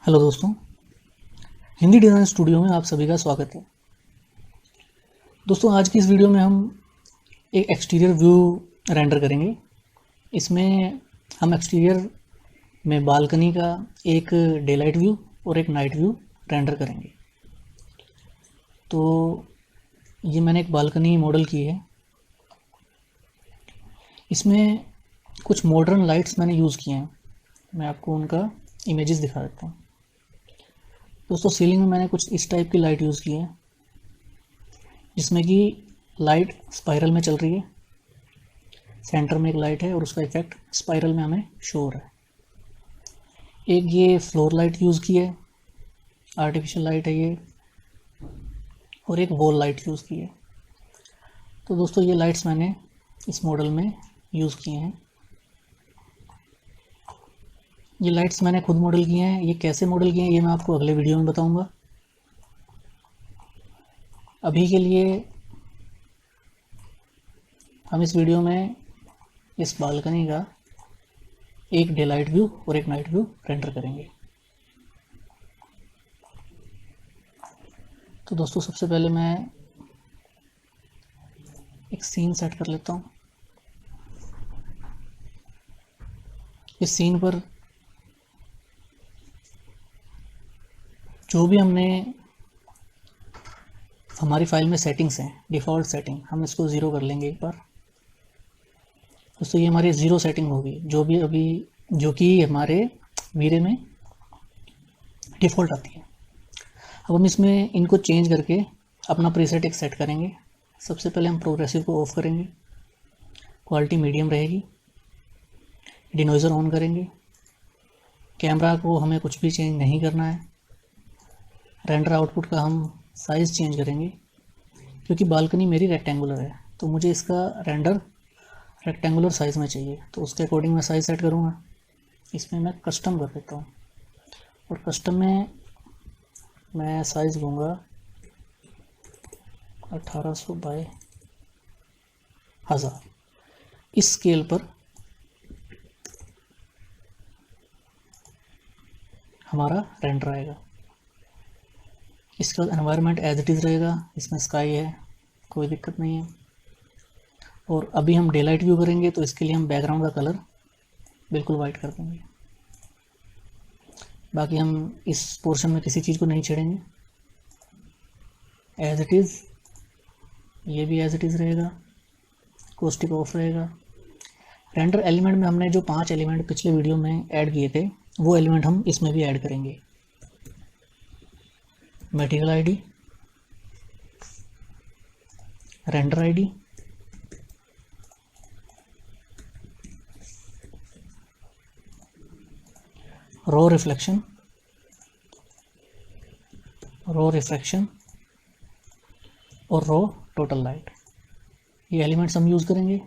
Hello दोस्तों, Hindi design studio में आप सभी का स्वागत है। दोस्तों, आज की इस वीडियो में हम एक एक्सटीरियर व्यू रेंडर करेंगे। इसमें हम एक्सटीरियर में बालकनी का एक डे लाइट व्यू और एक नाइट व्यू रेंडर करेंगे। तो ये मैंने एक बालकनी मॉडल की है। इसमें कुछ मॉडर्न लाइट्स मैंने यूज़ किए हैं। मैं आपको उनका इमेजेस दिखा देता हूँ। दोस्तों, सीलिंग में मैंने कुछ इस टाइप की लाइट यूज़ की है, जिसमें कि लाइट स्पाइरल में चल रही है। सेंटर में एक लाइट है और उसका इफेक्ट स्पाइरल में हमें शो हो रहा है। एक ये फ्लोर लाइट यूज़ की है, आर्टिफिशियल लाइट है ये, और एक वॉल लाइट यूज़ की है। तो दोस्तों, ये लाइट्स मैंने इस मॉडल में यूज़ किए हैं। ये लाइट्स मैंने खुद मॉडल किए हैं। ये कैसे मॉडल किए हैं ये मैं आपको अगले वीडियो में बताऊंगा। अभी के लिए हम इस वीडियो में इस बालकनी का एक डे लाइट व्यू और एक नाइट व्यू रेंडर करेंगे। तो दोस्तों, सबसे पहले मैं एक सीन सेट कर लेता हूँ। इस सीन पर जो भी हमने हमारी फाइल में सेटिंग्स हैं, डिफ़ॉल्ट सेटिंग, हम इसको ज़ीरो कर लेंगे एक बार। दोस्तों, ये हमारी ज़ीरो सेटिंग होगी, जो भी अभी जो कि हमारे वीरे में डिफ़ॉल्ट आती है। अब हम इसमें इनको चेंज करके अपना प्रीसेट एक सेट करेंगे। सबसे पहले हम प्रोग्रेसिव को ऑफ करेंगे, क्वालिटी मीडियम रहेगी, डिनोइज़र ऑन करेंगे। कैमरा को हमें कुछ भी चेंज नहीं करना है। रेंडर आउटपुट का हम साइज़ चेंज करेंगे, क्योंकि बालकनी मेरी रेक्टेंगुलर है तो मुझे इसका रेंडर रेक्टेंगुलर साइज़ में चाहिए। तो उसके अकॉर्डिंग मैं साइज़ सेट करूँगा। इसमें मैं कस्टम कर देता हूँ, और कस्टम में मैं साइज़ लूँगा 1800 बाय 1000। इस स्केल पर हमारा रेंडर आएगा। इसके बाद एनवायरनमेंट एज इट इज़ रहेगा। इसमें स्काई है, कोई दिक्कत नहीं है। और अभी हम डे लाइट व्यू करेंगे तो इसके लिए हम बैकग्राउंड का कलर बिल्कुल वाइट कर देंगे। बाकी हम इस पोर्शन में किसी चीज़ को नहीं छेड़ेंगे, एज इट इज़। ये भी एज इट इज़ रहेगा, कोस्टिक ऑफ रहेगा। रेंडर एलिमेंट में हमने जो 5 एलिमेंट पिछले वीडियो में ऐड किए थे, वो एलिमेंट हम इसमें भी ऐड करेंगे। मटेरियल आईडी, रेंडर आईडी, रो रिफ्लेक्शन, रो रिफ्रैक्शन और रो टोटल लाइट। ये एलिमेंट्स हम यूज़ करेंगे।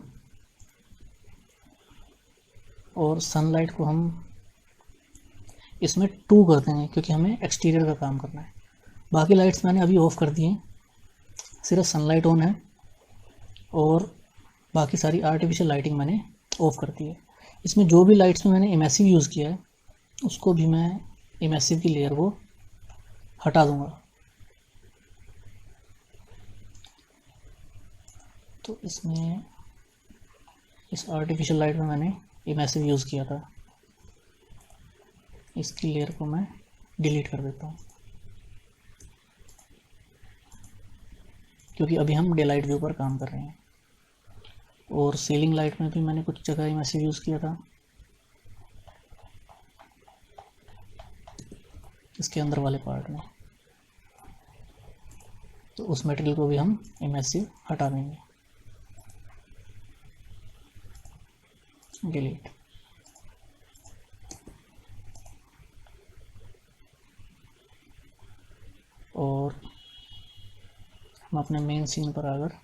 और सनलाइट को हम इसमें 2 कर देंगे, क्योंकि हमें एक्सटीरियर का काम करना है। बाकी लाइट्स मैंने अभी ऑफ कर दी हैं, सिर्फ सनलाइट ऑन है, और बाकी सारी आर्टिफिशियल लाइटिंग मैंने ऑफ कर दी है। इसमें जो भी लाइट्स में मैंने इमेसिव यूज़ किया है, उसको भी मैं इमेसिव की लेयर को हटा दूंगा। तो इसमें इस आर्टिफिशियल लाइट में मैंने इमेसिव यूज़ किया था, इसकी लेयर को मैं डिलीट कर देता हूँ, क्योंकि अभी हम डे लाइट व्यू पर काम कर रहे हैं। और सीलिंग लाइट में भी मैंने कुछ जगह इमेसिव यूज़ किया था, इसके अंदर वाले पार्ट में। तो उस मटेरियल को भी हम इमेसिव हटा देंगे, डिलीट। और हम अपने मेन सीन पर आकर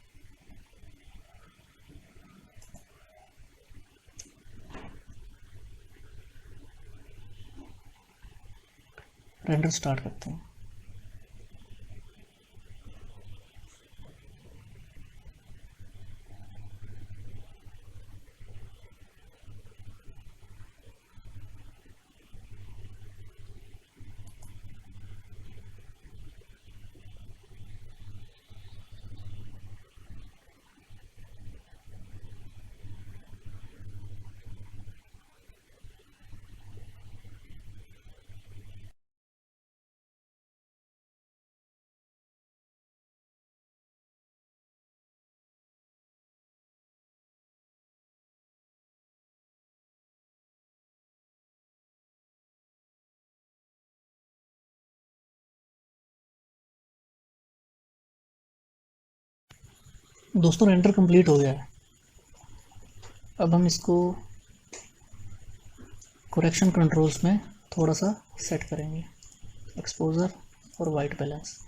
रेंडर स्टार्ट करते हैं। दोस्तों रेंडर कंप्लीट हो गया है। अब हम इसको करेक्शन कंट्रोल्स में थोड़ा सा सेट करेंगे, एक्सपोजर और वाइट बैलेंस।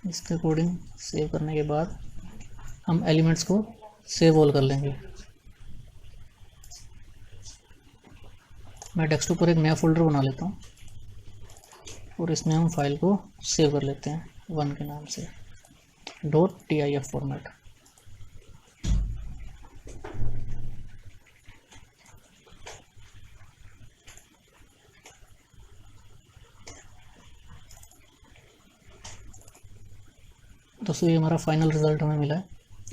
इसके अकॉर्डिंग सेव करने के बाद हम एलिमेंट्स को सेव ऑल कर लेंगे। मैं डेस्कटॉप पर एक नया फोल्डर बना लेता हूँ और इसमें हम फाइल को सेव कर लेते हैं 1 के नाम से, .tif फॉर्मेट। दोस्तों ये हमारा फाइनल रिजल्ट हमें मिला है,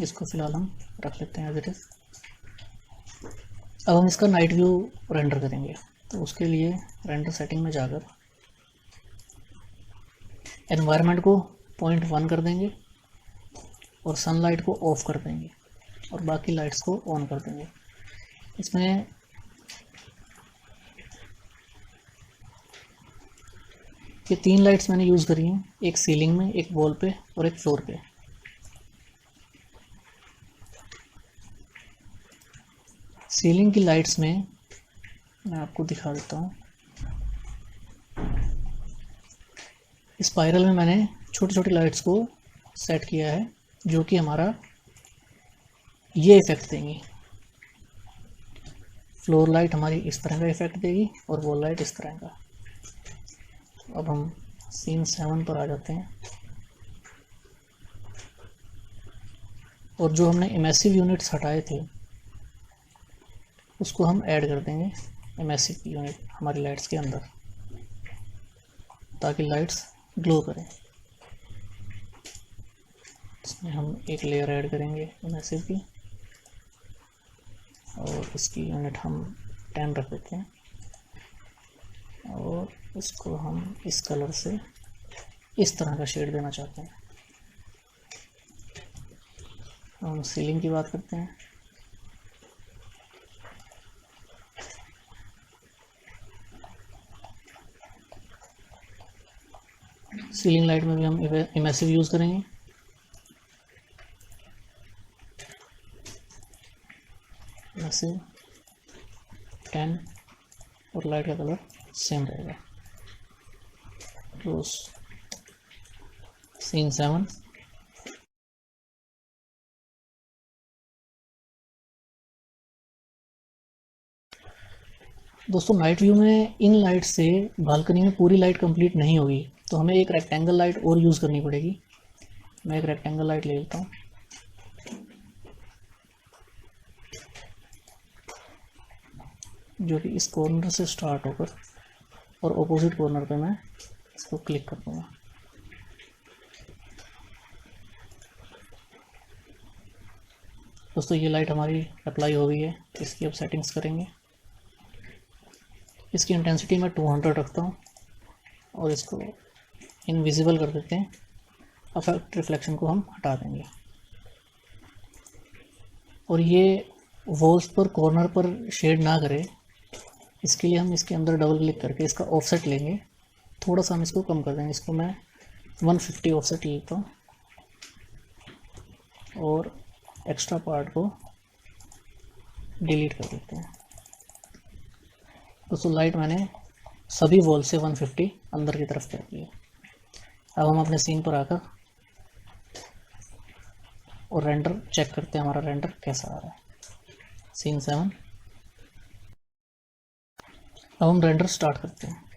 इसको फिलहाल हम रख लेते हैं एज इट इज़। अब हम इसका नाइट व्यू रेंडर करेंगे, तो उसके लिए रेंडर सेटिंग में जाकर एनवायरनमेंट को 0.1 कर देंगे और सनलाइट को ऑफ कर देंगे और बाकी लाइट्स को ऑन कर देंगे। इसमें ये 3 लाइट्स मैंने यूज़ करी हैं, एक सीलिंग में, एक वॉल पे और एक फ्लोर पे। सीलिंग की लाइट्स में मैं आपको दिखा देता हूँ। स्पाइरल में मैंने छोटी छोटी लाइट्स को सेट किया है जो कि हमारा ये इफ़ेक्ट देंगी। फ्लोर लाइट हमारी इस तरह का इफ़ेक्ट देगी और वॉल लाइट इस तरह का। अब हम सीन 7 पर आ जाते हैं और जो हमने इमर्सिव यूनिट्स हटाए थे उसको हम ऐड कर देंगे इमर्सिव यूनिट हमारी लाइट्स के अंदर, ताकि लाइट्स ग्लो करें। इसमें हम एक लेयर ऐड करेंगे इमर्सिव की और इसकी यूनिट हम 10 रख देते हैं और इसको हम इस कलर से इस तरह का शेड देना चाहते हैं। हम सीलिंग की बात करते हैं। सीलिंग लाइट में भी हम इमर्सिव यूज़ करेंगे। इमर्सिव 10 और लाइट का कलर सेम रहेगा। Close scene 7। दोस्तों नाइट व्यू में इन लाइट से बालकनी में पूरी लाइट कंप्लीट नहीं होगी, तो हमें एक रेक्टेंगल लाइट और यूज़ करनी पड़ेगी। मैं एक रेक्टेंगल लाइट ले लेता हूँ। जो कि इस कॉर्नर से स्टार्ट होकर और ऑपोजिट कॉर्नर पे मैं इसको क्लिक कर दूँगा। दोस्तों ये लाइट हमारी अप्लाई हो गई है, इसकी अब सेटिंग्स करेंगे। इसकी इंटेंसिटी मैं 200 रखता हूँ और इसको इनविजिबल कर देते हैं। अफेक्ट रिफ्लेक्शन को हम हटा देंगे और ये वॉल्स पर कॉर्नर पर शेड ना करे, इसके लिए हम इसके अंदर डबल क्लिक करके इसका ऑफसेट लेंगे। थोड़ा सा हम इसको कम कर देंगे, इसको मैं 150 ऑफसेट लेता हूँ और एक्स्ट्रा पार्ट को डिलीट कर देते हैं। दोस्तों लाइट मैंने सभी वॉल से 150 अंदर की तरफ कर दी है। अब हम अपने सीन पर आकर और रेंडर चेक करते हैं हमारा रेंडर कैसा आ रहा है। सीन 7। अब हम रेंडर स्टार्ट करते हैं।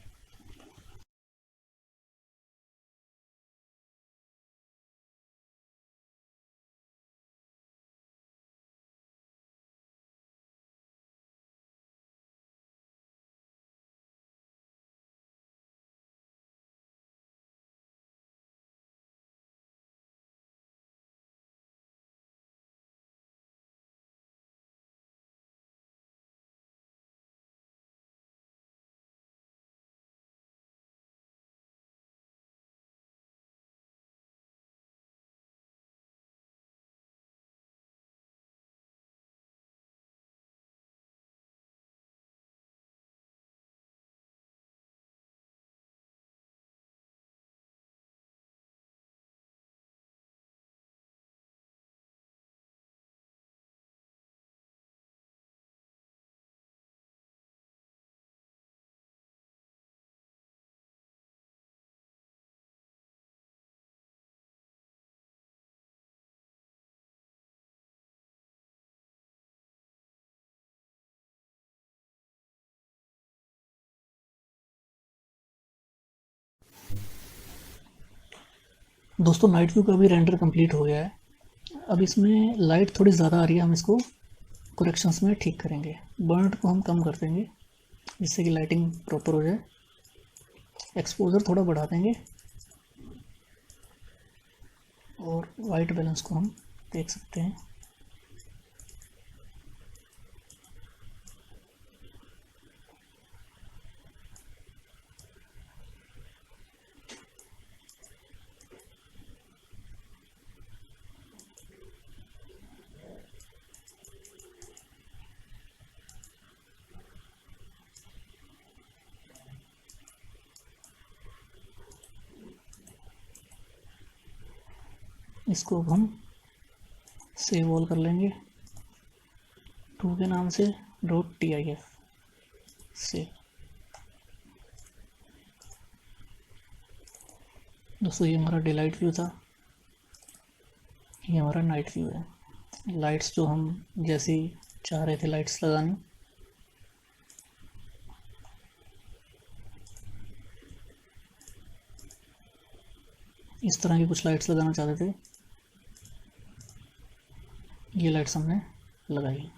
दोस्तों नाइट व्यू का भी रेंडर कंप्लीट हो गया है। अब इसमें लाइट थोड़ी ज़्यादा आ रही है, हम इसको करेक्शंस में ठीक करेंगे। बर्न को हम कम कर देंगे जिससे कि लाइटिंग प्रॉपर हो जाए। एक्सपोजर थोड़ा बढ़ा देंगे और वाइट बैलेंस को हम देख सकते हैं। इसको अब हम सेव ऑल कर लेंगे 2 के नाम से .tif सेव। दोस्तों ये हमारा डे लाइट व्यू था, ये हमारा नाइट व्यू है। लाइट्स जो हम जैसी चाह रहे थे लाइट्स लगानी, इस तरह की कुछ लाइट्स लगाना चाहते थे, ये लाइट्स हमने लगाई।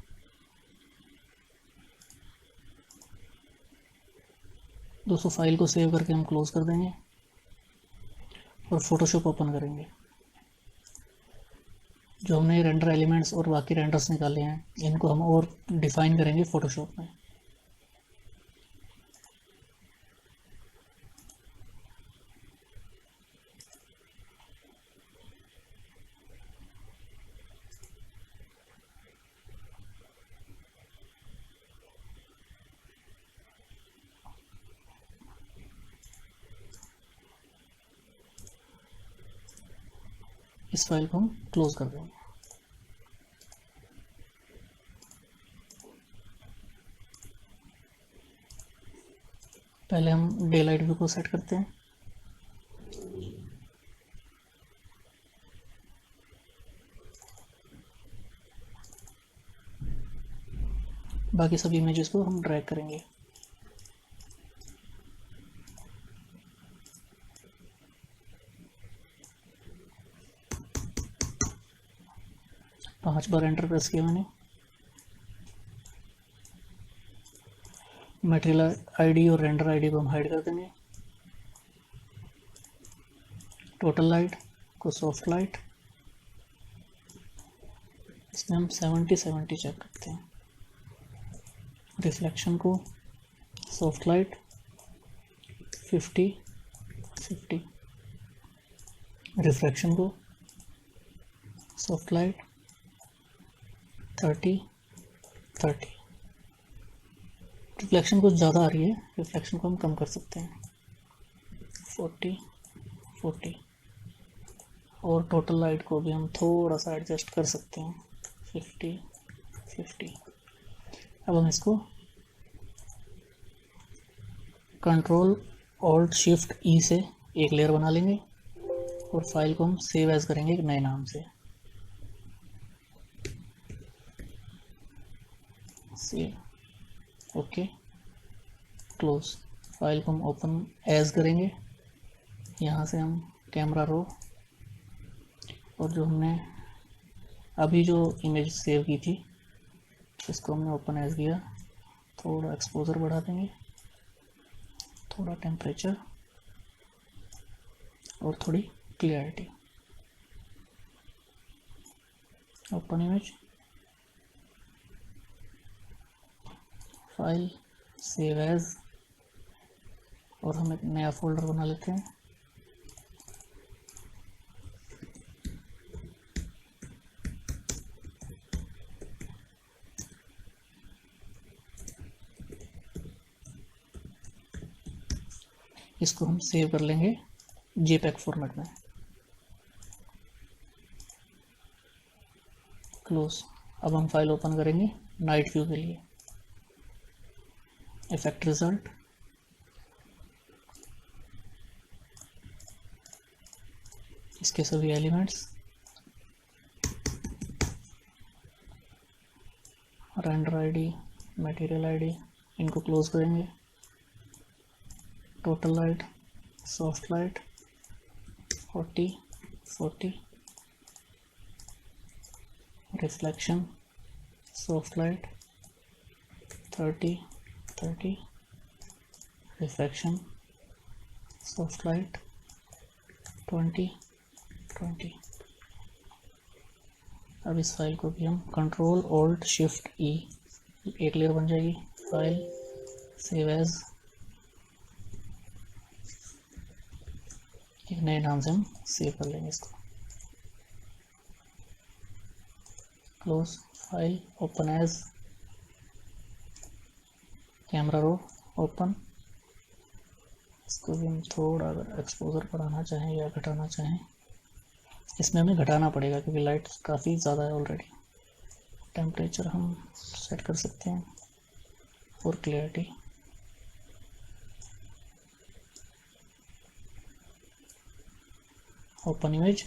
दोस्तों फाइल को सेव करके हम क्लोज कर देंगे और फोटोशॉप ओपन करेंगे। जो हमने रेंडर एलिमेंट्स और बाकी रेंडर्स निकाले हैं इनको हम और डिफाइन करेंगे फोटोशॉप में। इस फाइल को हम क्लोज कर देंगे। पहले हम डे लाइट व्यू को सेट करते हैं। बाकी सभी इमेजेस को हम ड्रैग करेंगे। पांच बार एंटर प्रेस किया मैंने। मटेरियल आईडी और रेंडर आईडी को हम हाइड कर देंगे। टोटल लाइट को सॉफ्ट लाइट, इसमें हम 70-70 चेक करते हैं। रिफ्लेक्शन को सॉफ्ट लाइट 50-50, रिफ्रैक्शन को सॉफ्ट लाइट 30-30। रिफ्लेक्शन कुछ ज़्यादा आ रही है, रिफ्लेक्शन को हम कम कर सकते हैं 40-40। और टोटल लाइट को भी हम थोड़ा सा एडजस्ट कर सकते हैं 50-50। अब हम इसको कंट्रोल ऑल्ट शिफ्ट ई से एक लेयर बना लेंगे और फाइल को हम सेव एज करेंगे एक नए नाम से। Save, okay, close. फाइल को हम ओपन एज करेंगे। यहाँ से हम कैमरा रो और जो हमने अभी जो इमेज सेव की थी इसको हमने ओपन एज किया। थोड़ा एक्सपोजर बढ़ा देंगे, थोड़ा टेम्परेचर और थोड़ी clarity. Open image, file, save as, और हम एक नया फोल्डर बना लेते हैं। इसको हम सेव कर लेंगे JPEG फॉर्मेट में। क्लोज। अब हम फाइल ओपन करेंगे नाइट व्यू के लिए। इफेक्ट रिजल्ट, इसके सभी elements, render ID, material ID, इनको क्लोज करेंगे। Total light, soft light 40 40, reflection, soft light, 30, 30, reflection, soft light, 20, 20। अब इस फाइल को भी हम कंट्रोल ऑल्ट शिफ्ट ई, एक लेयर बन जाएगी। फाइल, सेव एज, एक नए नाम से हम सेव कर लेंगे इसको। Close file, open edge, camera roll open. इसको भी हम थोड़ा अगर एक्सपोजर बढ़ाना चाहें या घटाना चाहें, इसमें हमें घटाना पड़ेगा क्योंकि लाइट काफ़ी ज़्यादा है ऑलरेडी। टेम्परेचर हम सेट कर सकते हैं for clarity. Open image,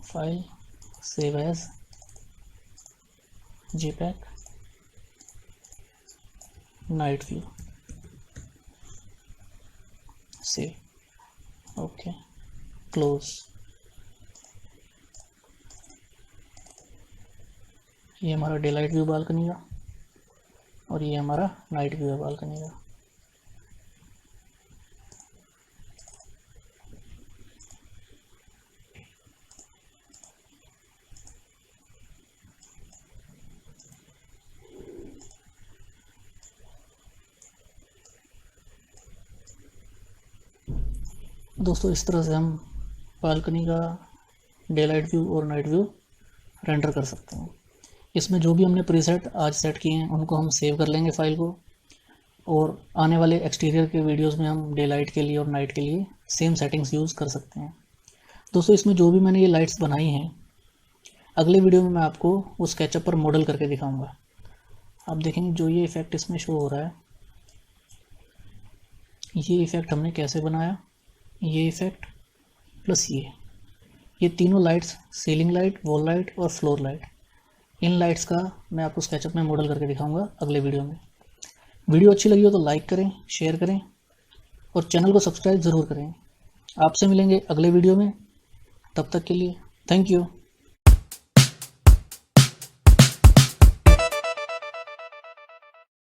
file, save as, JPEG, night view, save, okay, close. ये हमारा डे लाइट व्यू बालकनी का और ये हमारा नाइट व्यू है बालकनी का। दोस्तों इस तरह से हम बालकनी का डे लाइट व्यू और नाइट व्यू रेंडर कर सकते हैं। इसमें जो भी हमने प्रीसेट आज सेट किए हैं उनको हम सेव कर लेंगे फाइल को, और आने वाले एक्सटीरियर के वीडियोस में हम डे लाइट के लिए और नाइट के लिए सेम सेटिंग्स यूज़ कर सकते हैं। दोस्तों इसमें जो भी मैंने ये लाइट्स बनाई हैं, अगले वीडियो में मैं आपको वो स्केचअप पर मॉडल करके दिखाऊंगा। आप देखेंगे जो ये इफ़ेक्ट इसमें शो हो रहा है, ये इफ़ेक्ट हमने कैसे बनाया, ये इफ़ेक्ट प्लस ये तीनों lights, ceiling light, wall light और फ्लोर लाइट, इन लाइट्स का मैं आपको स्केचअप में मॉडल करके दिखाऊंगा अगले वीडियो में। वीडियो अच्छी लगी हो तो लाइक करें, शेयर करें और चैनल को सब्सक्राइब ज़रूर करें। आपसे मिलेंगे अगले वीडियो में, तब तक के लिए थैंक यू।